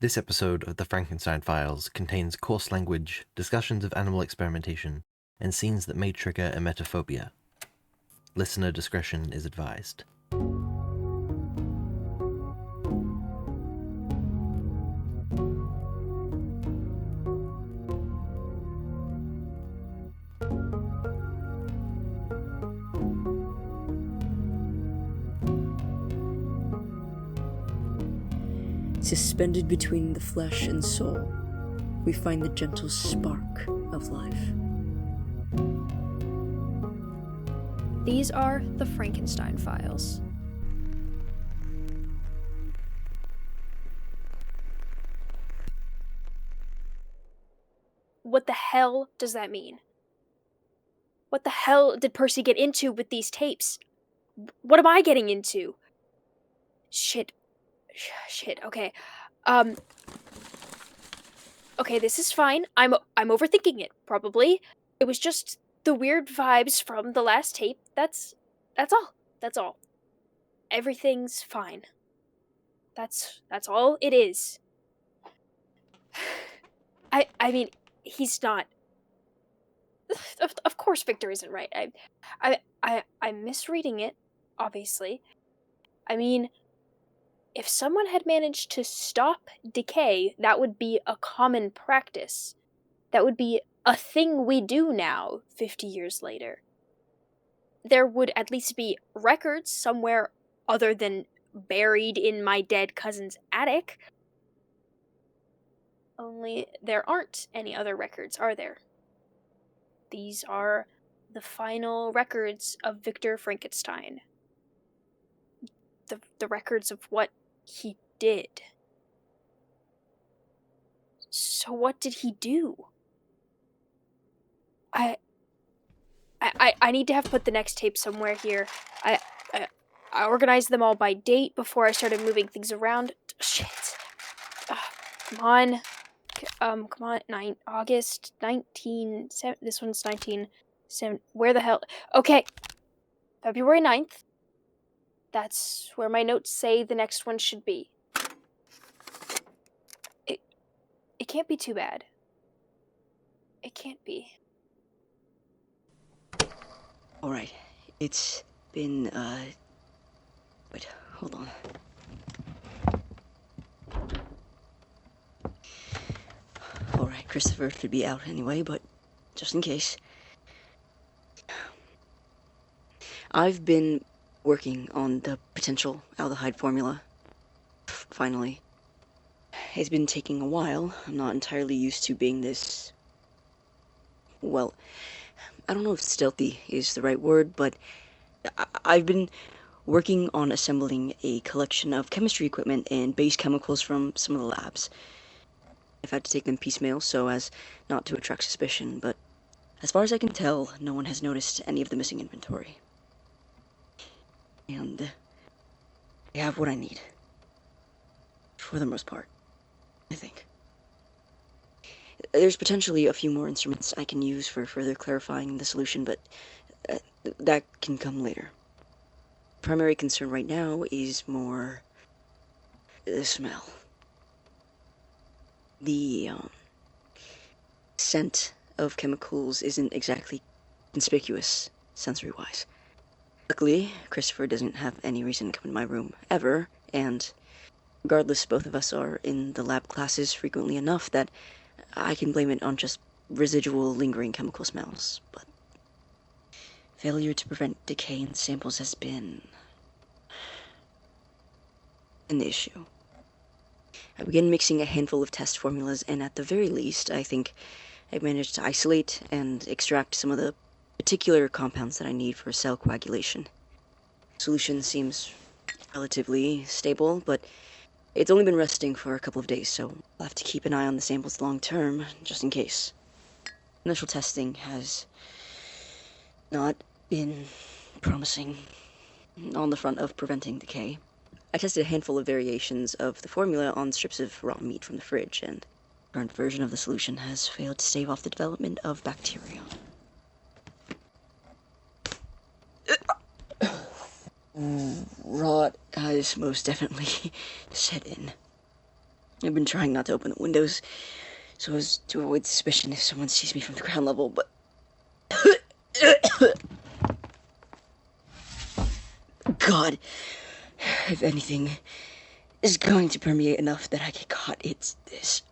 This episode of the Frankenstein Files contains coarse language, discussions of animal experimentation, and scenes that may trigger emetophobia. Listener discretion is advised. Suspended between the flesh and soul, we find the gentle spark of life. These are the Frankenstein Files. What the hell does that mean? What the hell did Percy get into with these tapes? What am I getting into? Shit, okay. Okay, this is fine. I'm overthinking it, probably. It was just the weird vibes from the last tape. That's all. Everything's fine. That's all it is. I mean, he's not. Of course Victor isn't right. I'm misreading it, obviously. I mean, if someone had managed to stop decay, that would be a common practice. That would be a thing we do now, 50 years later. There would at least be records somewhere other than buried in my dead cousin's attic. Only there aren't any other records, are there? These are the final records of Victor Frankenstein. The records of what he did. So what did he do? I need to have put the next tape somewhere here. I organized them all by date before I started moving things around. Shit. Come on. August 19... This one's 19... Where the hell... Okay. February 9th. That's where my notes say the next one should be. It can't be too bad. It can't be. Alright, it's been, wait, hold on. Alright, Christopher should be out anyway, but just in case. I've been working on the potential aldehyde formula. Finally. It's been taking a while. I'm not entirely used to being this... well, I don't know if stealthy is the right word, but I've been working on assembling a collection of chemistry equipment and base chemicals from some of the labs. I've had to take them piecemeal so as not to attract suspicion, but as far as I can tell, no one has noticed any of the missing inventory. And I have what I need. For the most part, I think. There's potentially a few more instruments I can use for further clarifying the solution, but that can come later. Primary concern right now is more the smell. The scent of chemicals isn't exactly conspicuous sensory-wise. Luckily, Christopher doesn't have any reason to come in my room ever, and regardless, both of us are in the lab classes frequently enough that I can blame it on just residual lingering chemical smells, but failure to prevent decay in samples has been an issue. I began mixing a handful of test formulas, and at the very least, I think I've managed to isolate and extract some of the particular compounds that I need for cell coagulation. Solution seems relatively stable, but it's only been resting for a couple of days, so I'll have to keep an eye on the samples long term, just in case. Initial testing has not been promising on the front of preventing decay. I tested a handful of variations of the formula on strips of raw meat from the fridge, and the current version of the solution has failed to stave off the development of bacteria. Rot has most definitely set in. I've been trying not to open the windows so as to avoid suspicion if someone sees me from the ground level, but... God, if anything is going to permeate enough that I get caught, it's this.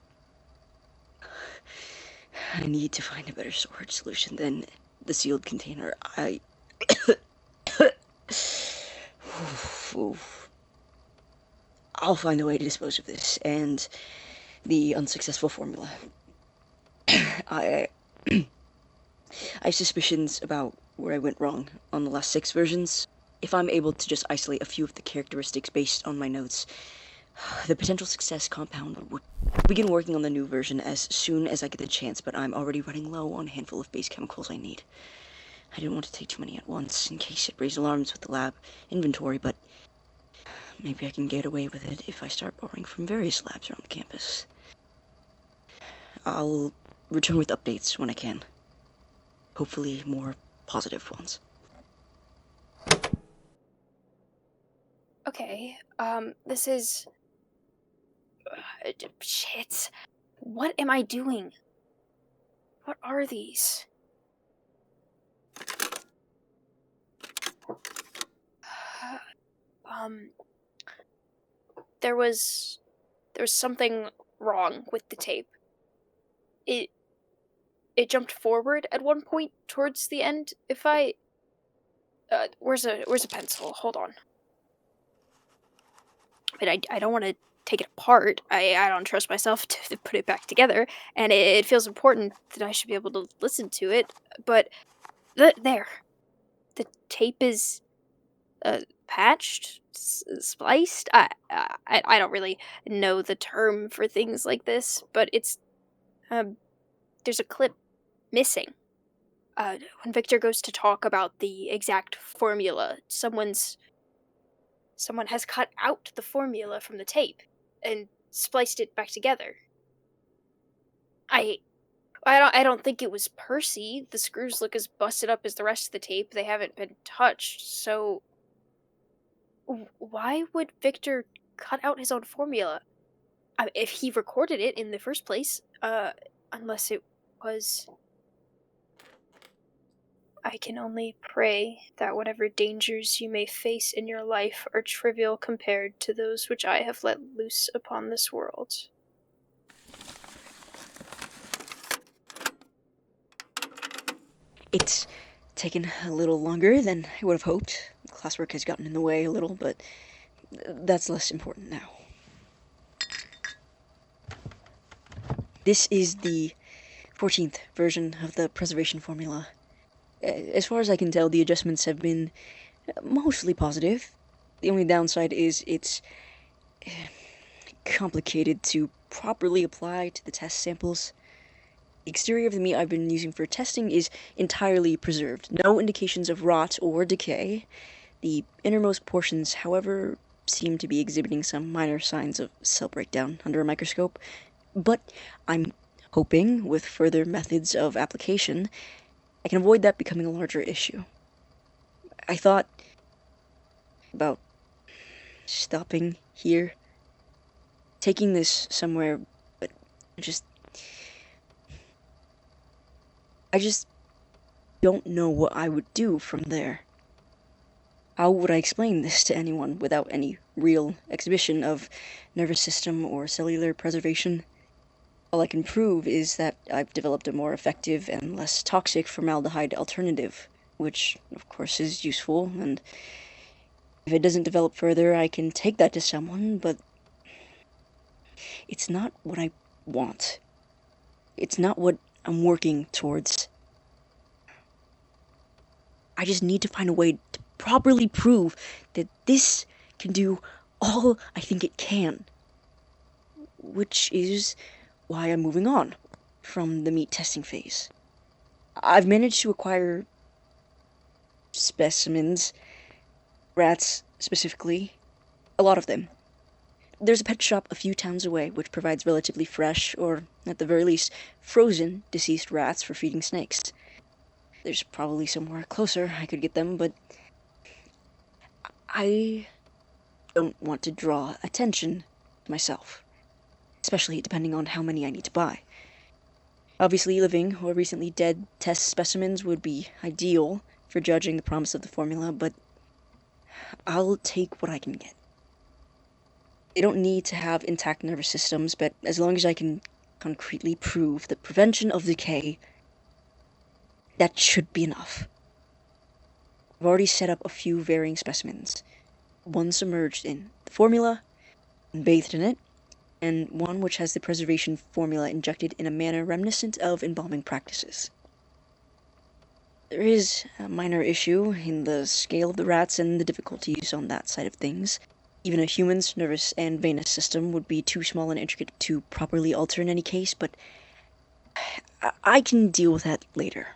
I need to find a better storage solution than the sealed container. I'll find a way to dispose of this, and the unsuccessful formula. I have suspicions about where I went wrong on the last 6 versions. If I'm able to just isolate a few of the characteristics based on my notes, the potential success compound would begin working on the new version as soon as I get the chance, but I'm already running low on a handful of base chemicals I need. I didn't want to take too many at once in case it raised alarms with the lab inventory, but maybe I can get away with it if I start borrowing from various labs around campus. I'll return with updates when I can. Hopefully more positive ones. Okay, this is... shit. What am I doing? What are these? There was something wrong with the tape. It jumped forward at one point towards the end. If I... where's a pencil? Hold on. But I don't want to take it apart. I don't trust myself to put it back together, and it feels important that I should be able to listen to it. But there, the tape is patched, spliced. I don't really know the term for things like this, but it's there's a clip missing. When Victor goes to talk about the exact formula, someone has cut out the formula from the tape and spliced it back together. I don't think it was Percy. The screws look as busted up as the rest of the tape. They haven't been touched, so why would Victor cut out his own formula? If he recorded it in the first place, unless it was... I can only pray that whatever dangers you may face in your life are trivial compared to those which I have let loose upon this world. It's taken a little longer than I would have hoped. Classwork has gotten in the way a little, but that's less important now. This is the 14th version of the preservation formula. As far as I can tell, the adjustments have been mostly positive. The only downside is it's complicated to properly apply to the test samples. The exterior of the meat I've been using for testing is entirely preserved. No indications of rot or decay. The innermost portions, however, seem to be exhibiting some minor signs of cell breakdown under a microscope. But I'm hoping, with further methods of application, I can avoid that becoming a larger issue. I thought about stopping here, taking this somewhere, but I just don't know what I would do from there. How would I explain this to anyone without any real exhibition of nervous system or cellular preservation? All I can prove is that I've developed a more effective and less toxic formaldehyde alternative, which, of course, is useful, and if it doesn't develop further, I can take that to someone, but it's not what I want. It's not what I'm working towards. I just need to find a way to properly prove that this can do all I think it can, which is why I'm moving on from the meat testing phase. I've managed to acquire specimens, rats specifically, a lot of them. There's a pet shop a few towns away which provides relatively fresh, or at the very least, frozen deceased rats for feeding snakes. There's probably somewhere closer I could get them, but I don't want to draw attention to myself. especially depending on how many I need to buy. Obviously, living or recently dead test specimens would be ideal for judging the promise of the formula, but I'll take what I can get. They don't need to have intact nervous systems, but as long as I can concretely prove the prevention of decay, that should be enough. I've already set up a few varying specimens, one submerged in the formula and bathed in it, and one which has the preservation formula injected in a manner reminiscent of embalming practices. There is a minor issue in the scale of the rats and the difficulties on that side of things. Even a human's nervous and venous system would be too small and intricate to properly alter in any case, but I can deal with that later.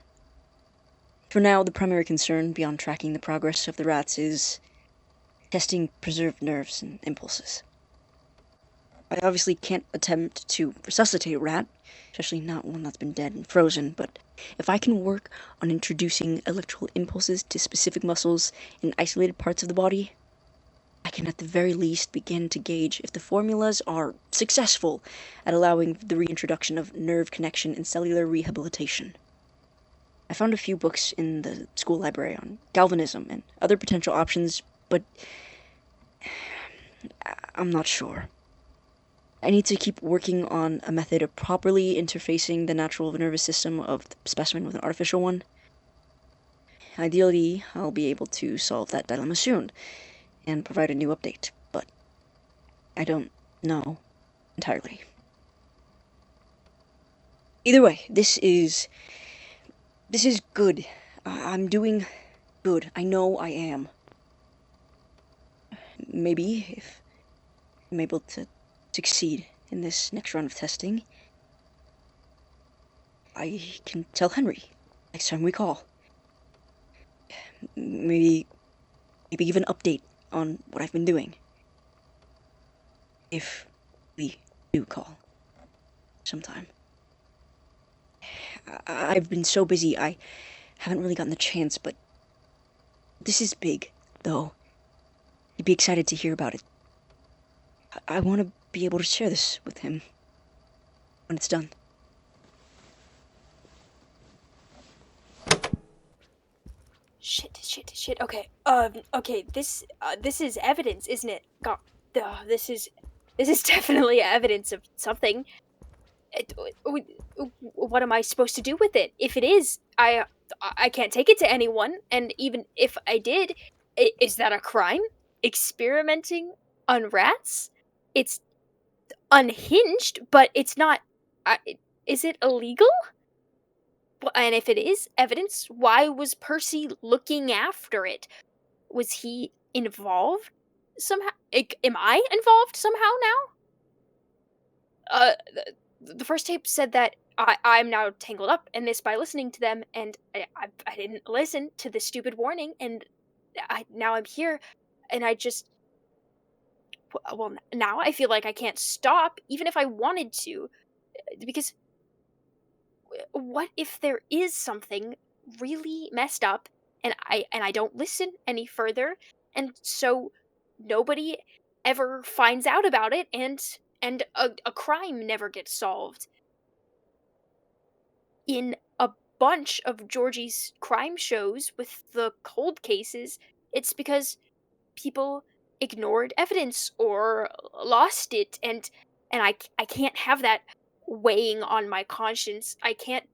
For now, the primary concern beyond tracking the progress of the rats is testing preserved nerves and impulses. I obviously can't attempt to resuscitate a rat, especially not one that's been dead and frozen, but if I can work on introducing electrical impulses to specific muscles in isolated parts of the body, I can at the very least begin to gauge if the formulas are successful at allowing the reintroduction of nerve connection and cellular rehabilitation. I found a few books in the school library on galvanism and other potential options, but I'm not sure. I need to keep working on a method of properly interfacing the natural nervous system of the specimen with an artificial one. Ideally, I'll be able to solve that dilemma soon and provide a new update, but I don't know entirely. Either way, this is good. I'm doing good. I know I am. Maybe if I'm able to succeed in this next round of testing, I can tell Henry next time we call. Maybe give an update on what I've been doing. If we do call sometime. I've been so busy, I haven't really gotten the chance, but this is big, though. He'd be excited to hear about it. I want to be able to share this with him when it's done. Shit. Okay. This is evidence, isn't it? God, this is definitely evidence of something. What am I supposed to do with it? If it is, I can't take it to anyone. And even if I did, is that a crime? Experimenting on rats? It's unhinged, but it's not. Is it illegal? And if it is evidence, why was Percy looking after it? Was he involved somehow? Am I involved somehow now? The first tape said that I'm now tangled up in this by listening to them, and I didn't listen to the stupid warning, and now I'm here, and well, now I feel like I can't stop, even if I wanted to, because what if there is something really messed up, and I don't listen any further, and so nobody ever finds out about it, and a crime never gets solved. In a bunch of Georgie's crime shows with the cold cases, it's because people ignored evidence or lost it, and I can't have that weighing on my conscience. I can't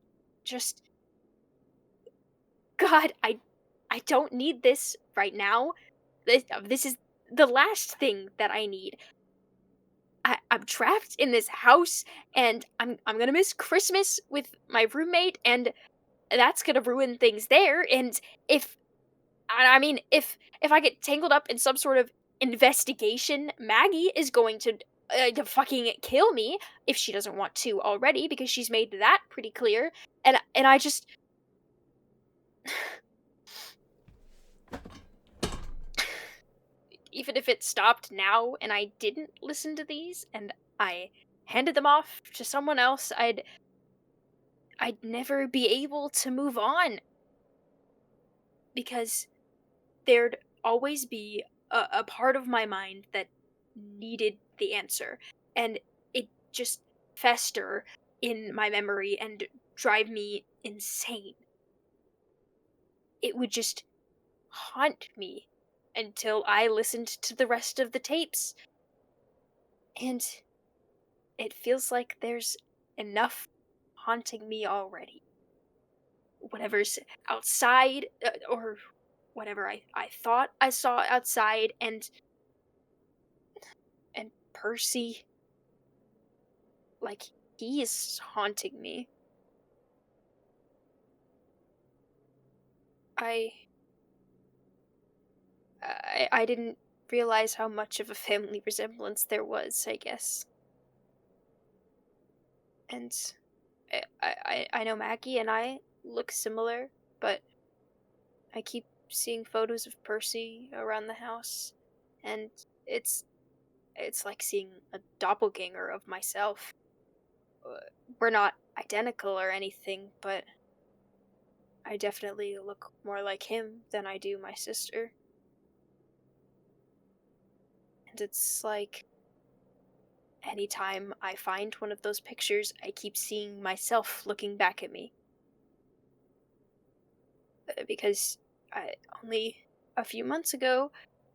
just God, I don't need this right now. This is the last thing that I need. I'm trapped in this house, and I'm gonna miss Christmas with my roommate, and that's gonna ruin things there. And if I mean, if I get tangled up in some sort of investigation, Maggie is going to fucking kill me if she doesn't want to already, because she's made that pretty clear. And I just even if it stopped now and I didn't listen to these and I handed them off to someone else, I'd never be able to move on, because there'd always be a part of my mind that needed the answer, and it just fester in my memory and drive me insane. It would just haunt me until I listened to the rest of the tapes. And it feels like there's enough haunting me already. Whatever's outside, or whatever I thought I saw outside, and Percy, like, he is haunting me. I didn't realize how much of a family resemblance there was, I guess. And I know Maggie and I look similar, but I keep seeing photos of Percy around the house, and it's like seeing a doppelganger of myself. We're not identical or anything, but I definitely look more like him than I do my sister. And it's like, anytime I find one of those pictures, I keep seeing myself looking back at me. Because only a few months ago,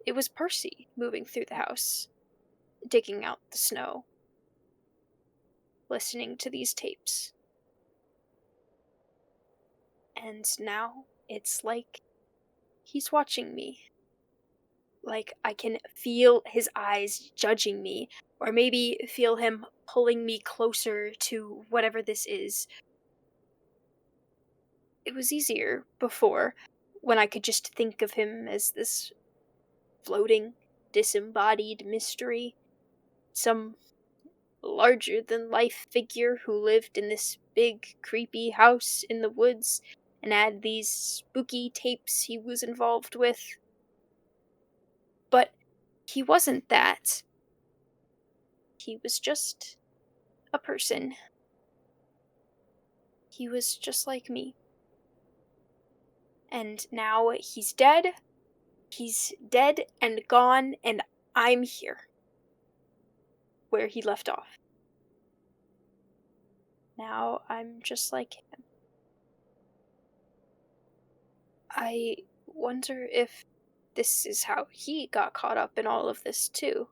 it was Percy moving through the house, digging out the snow, listening to these tapes. And now it's like he's watching me. Like I can feel his eyes judging me, or maybe feel him pulling me closer to whatever this is. It was easier before, when I could just think of him as this floating, disembodied mystery, some larger-than-life figure who lived in this big, creepy house in the woods and had these spooky tapes he was involved with. But he wasn't that. He was just a person. He was just like me. And now he's dead. He's dead and gone, and I'm here. Where he left off. Now I'm just like him. I wonder if this is how he got caught up in all of this too.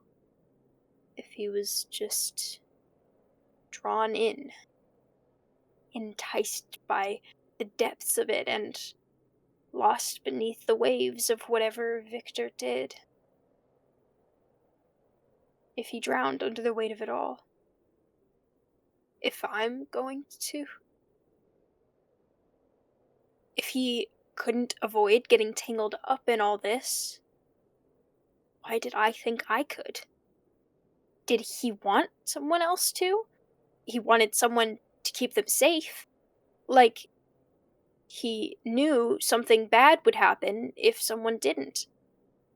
If he was just drawn in, enticed by the depths of it, and lost beneath the waves of whatever Victor did. If he drowned under the weight of it all. If I'm going to. If he couldn't avoid getting tangled up in all this, why did I think I could? Did he want someone else to? He wanted someone to keep them safe. Like, he knew something bad would happen if someone didn't.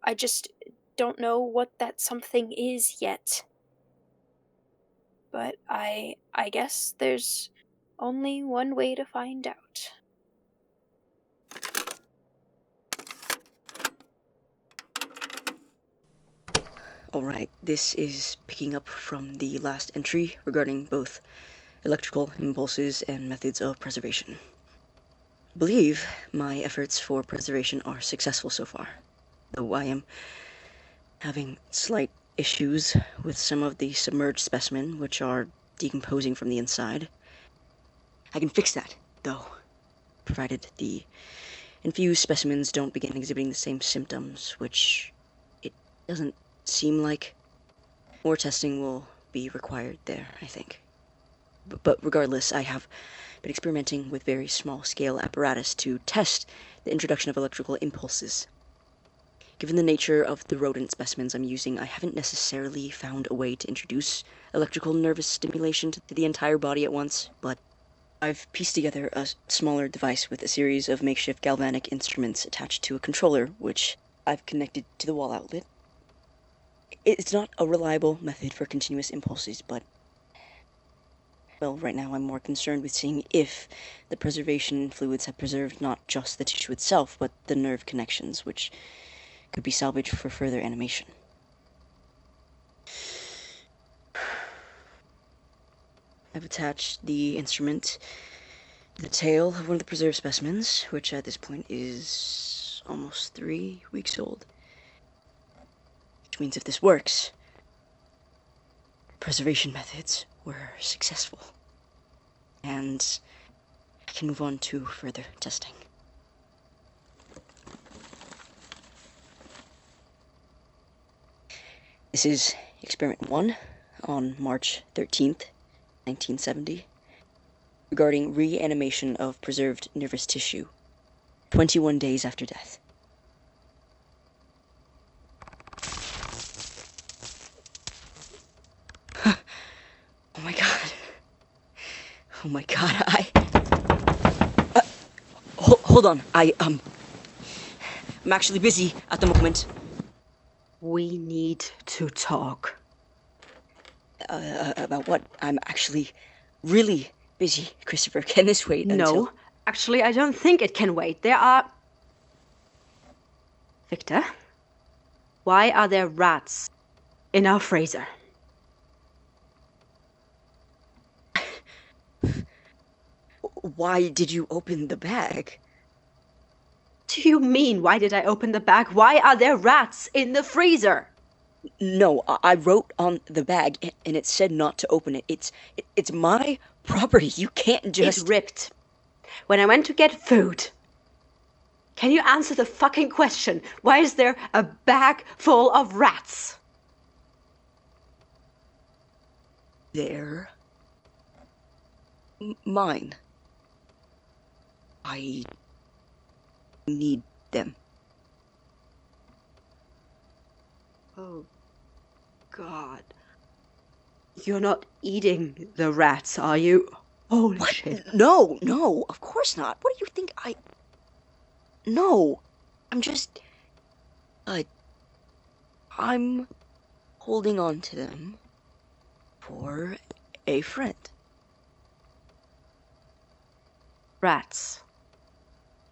I just don't know what that something is yet. But I guess there's only one way to find out. Alright, this is picking up from the last entry regarding both electrical impulses and methods of preservation. I believe my efforts for preservation are successful so far, though I am having slight issues with some of the submerged specimen, which are decomposing from the inside. I can fix that, though, provided the infused specimens don't begin exhibiting the same symptoms, which it doesn't seem like. More testing will be required there, I think. But regardless, I have been experimenting with very small-scale apparatus to test the introduction of electrical impulses. Given the nature of the rodent specimens I'm using, I haven't necessarily found a way to introduce electrical nervous stimulation to the entire body at once, but I've pieced together a smaller device with a series of makeshift galvanic instruments attached to a controller, which I've connected to the wall outlet. It's not a reliable method for continuous impulses, but, well, right now I'm more concerned with seeing if the preservation fluids have preserved not just the tissue itself, but the nerve connections, which could be salvaged for further animation. I've attached the instrument to the tail of one of the preserved specimens, which at this point is almost 3 weeks old. Which means if this works, preservation methods were successful. And I can move on to further testing. This is experiment 1 on March 13th, 1970, regarding reanimation of preserved nervous tissue, 21 days after death. Oh my god. Oh my god, hold on, I'm actually busy at the moment. We need to talk. About what? I'm actually really busy, Christopher. Can this wait until... No, actually, I don't think it can wait. Victor, why are there rats in our freezer? Why did you open the bag? Do you mean, why did I open the bag? Why are there rats in the freezer? No, I wrote on the bag, and it said not to open it. It's my property. You can't just... It's ripped. When I went to get food. Can you answer the fucking question? Why is there a bag full of rats? They're... mine. I need them. Oh, God. You're not eating the rats, are you? Holy What? shit. No, of course not. What do you think No, I'm just... I'm holding on to them for a friend. Rats.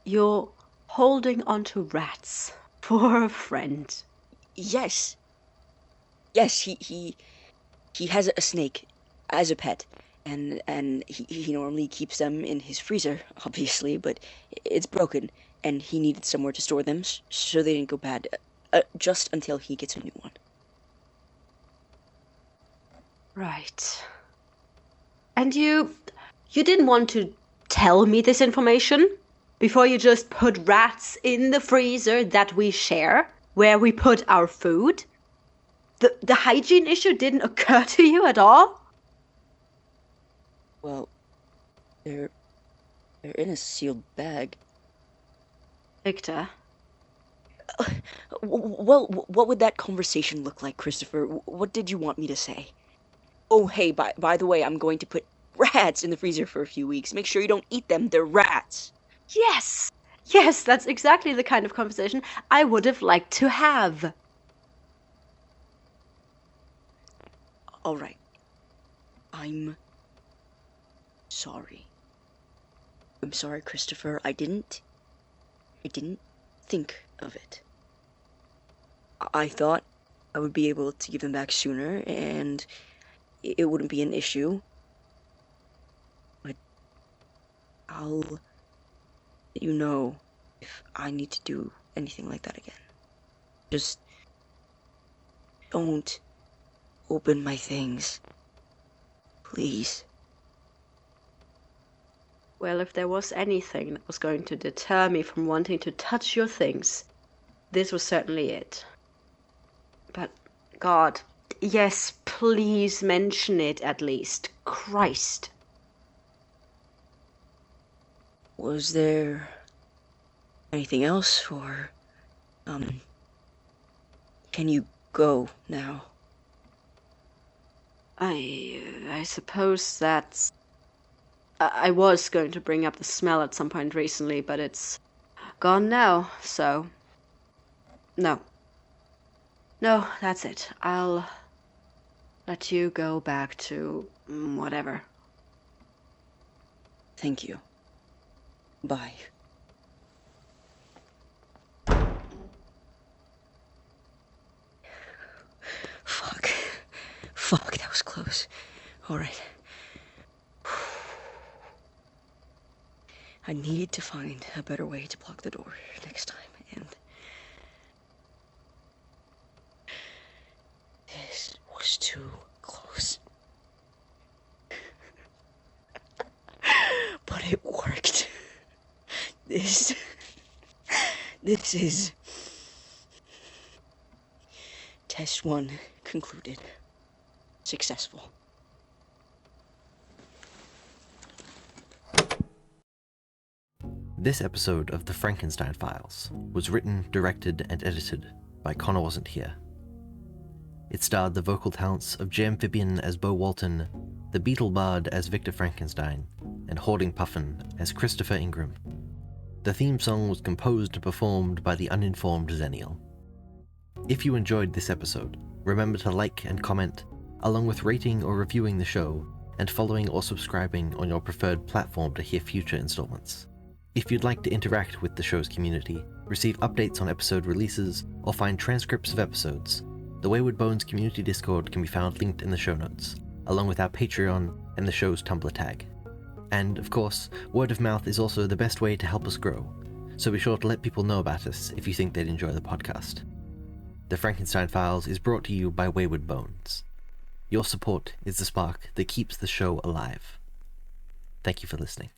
You're holding on to rats for a friend. Yes, he has a snake as a pet, and he normally keeps them in his freezer, obviously, but it's broken, and he needed somewhere to store them so they didn't go bad, just until he gets a new one. Right. And you didn't want to tell me this information before you just put rats in the freezer that we share, where we put our food? The hygiene issue didn't occur to you at all? Well, they're in a sealed bag. Victor? Well, what would that conversation look like, Christopher? What did you want me to say? Oh, hey, by the way, I'm going to put rats in the freezer for a few weeks. Make sure you don't eat them. They're rats. Yes! Yes, that's exactly the kind of conversation I would have liked to have. All right. I'm sorry. I'm sorry, Christopher. I didn't think of it. I thought I would be able to give them back sooner, and it wouldn't be an issue. But I'll let you know if I need to do anything like that again. Just don't open my things. Please. Well, if there was anything that was going to deter me from wanting to touch your things, this was certainly it. But, God, yes, please mention it at least. Christ. Was there anything else, or, can you go now? I suppose that's... I was going to bring up the smell at some point recently, but it's gone now, so... No. No, that's it. I'll let you go back to whatever. Thank you. Bye. Fuck, that was close. All right. I needed to find a better way to block the door next time, and this was too close. But it worked. This is test 1 concluded. Successful. This episode of The Frankenstein Files was written, directed, and edited by Connor Wasn't Here. It starred the vocal talents of J. Amphibian as Beau Walton, the Beetle Bard as Victor Frankenstein, and Hoarding Puffin as Christopher Ingram. The theme song was composed and performed by the uninformed Xennial. If you enjoyed this episode, remember to like and comment, along with rating or reviewing the show, and following or subscribing on your preferred platform to hear future installments. If you'd like to interact with the show's community, receive updates on episode releases, or find transcripts of episodes, the Wayward Bones community Discord can be found linked in the show notes, along with our Patreon and the show's Tumblr tag. And, of course, word of mouth is also the best way to help us grow, so be sure to let people know about us if you think they'd enjoy the podcast. The Frankenstein Files is brought to you by Wayward Bones. Your support is the spark that keeps the show alive. Thank you for listening.